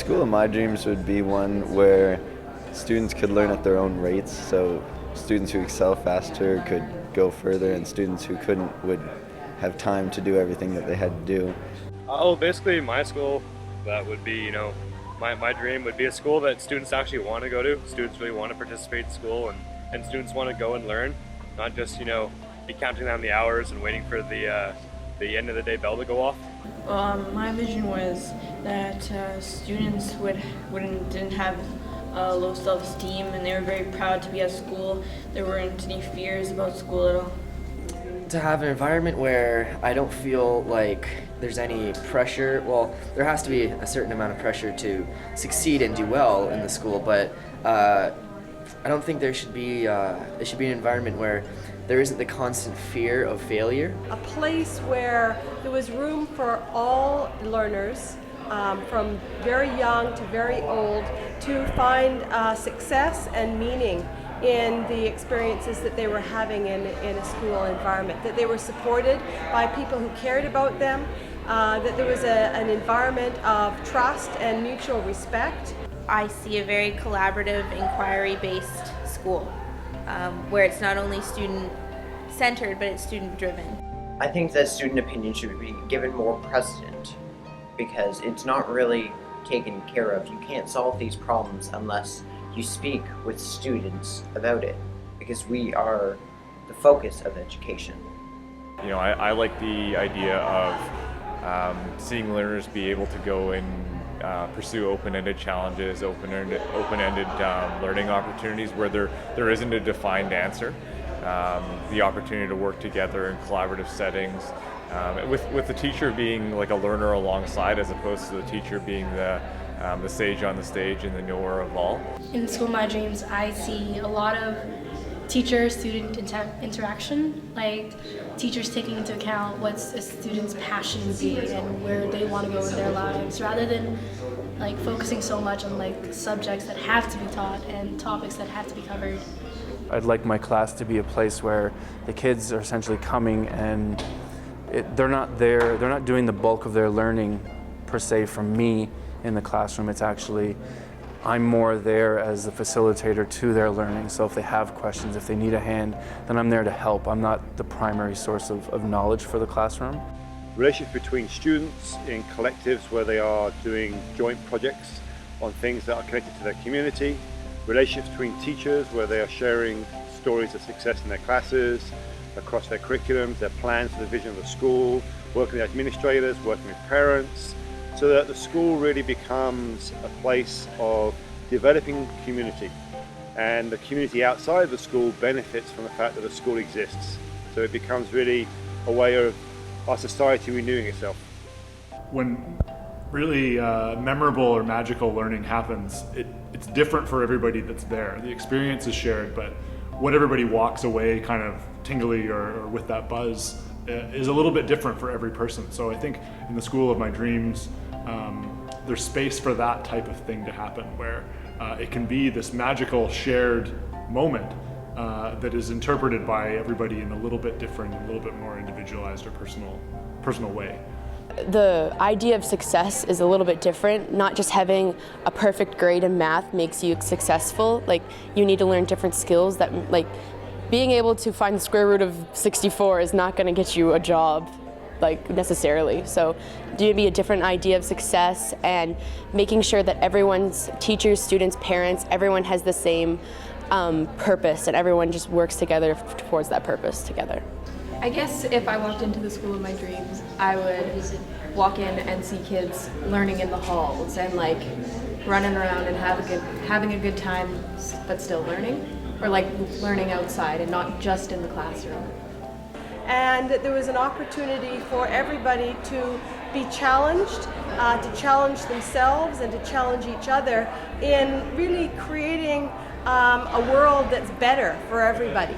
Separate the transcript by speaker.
Speaker 1: school of my dreams would be one where students could learn at their own rates, so students who excel faster could go further and students who couldn't would have time to do everything that they had to do.
Speaker 2: Basically my school, that would be, my dream would be a school that students actually want to go to. Students really want to participate in school and students want to go and learn, not just, be counting down the hours and waiting for the end of the day bell to go off.
Speaker 3: My vision was that students didn't have low self-esteem and they were very proud to be at school. There weren't any fears about school at all.
Speaker 4: To have an environment where I don't feel like there's any pressure. Well, there has to be a certain amount of pressure to succeed and do well in the school, but I don't think there should be an environment where there isn't the constant fear of failure.
Speaker 5: A place where there was room for all learners, from very young to very old, to find success and meaning in the experiences that they were having in a school environment, that they were supported by people who cared about them, that there was an environment of trust and mutual respect.
Speaker 6: I see a very collaborative, inquiry-based school, where it's not only student-centered, but it's student-driven.
Speaker 7: I think that student opinion should be given more precedent because it's not really taken care of. You can't solve these problems unless you speak with students about it, because we are the focus of education.
Speaker 8: I like the idea of seeing learners be able to go and pursue open-ended challenges, open-ended learning opportunities where there isn't a defined answer. The opportunity to work together in collaborative settings, with the teacher being like a learner alongside, as opposed to the teacher being the sage on the stage and the knower of all.
Speaker 9: In School of My Dreams, I see a lot of teacher-student interaction, like teachers taking into account what's a student's passion would be and where they want to go in their lives, rather than like focusing so much on like subjects that have to be taught and topics that have to be covered.
Speaker 10: I'd like my class to be a place where the kids are essentially coming and they're not doing the bulk of their learning per se from me in the classroom. It's actually, I'm more there as the facilitator to their learning. So if they have questions, if they need a hand, then I'm there to help. I'm not the primary source of knowledge for the classroom.
Speaker 11: Relationships between students in collectives where they are doing joint projects on things that are connected to their community. Relationships between teachers where they are sharing stories of success in their classes, across their curriculums, their plans for the vision of the school, working with administrators, working with parents, so that the school really becomes a place of developing community. And the community outside of the school benefits from the fact that the school exists. So it becomes really a way of our society renewing itself.
Speaker 12: When really memorable or magical learning happens, it's different for everybody that's there. The experience is shared, but what everybody walks away kind of tingly or with that buzz is a little bit different for every person. So I think in the School of My Dreams, there's space for that type of thing to happen, where it can be this magical shared moment that is interpreted by everybody in a little bit different, a little bit more individualized or personal way.
Speaker 13: The idea of success is a little bit different. Not just having a perfect grade in math makes you successful. Like, you need to learn different skills that, like, being able to find the square root of 64 is not going to get you a job, like, necessarily. So maybe a different idea of success and making sure that everyone's teachers, students, parents, everyone has the same purpose and everyone just works together towards that purpose together.
Speaker 14: I guess if I walked into the School of My Dreams, I would walk in and see kids learning in the halls and like running around and having a good time, but still learning, or like learning outside and not just in the classroom.
Speaker 5: And that there was an opportunity for everybody to be challenged, to challenge themselves and to challenge each other in really creating a world that's better for everybody.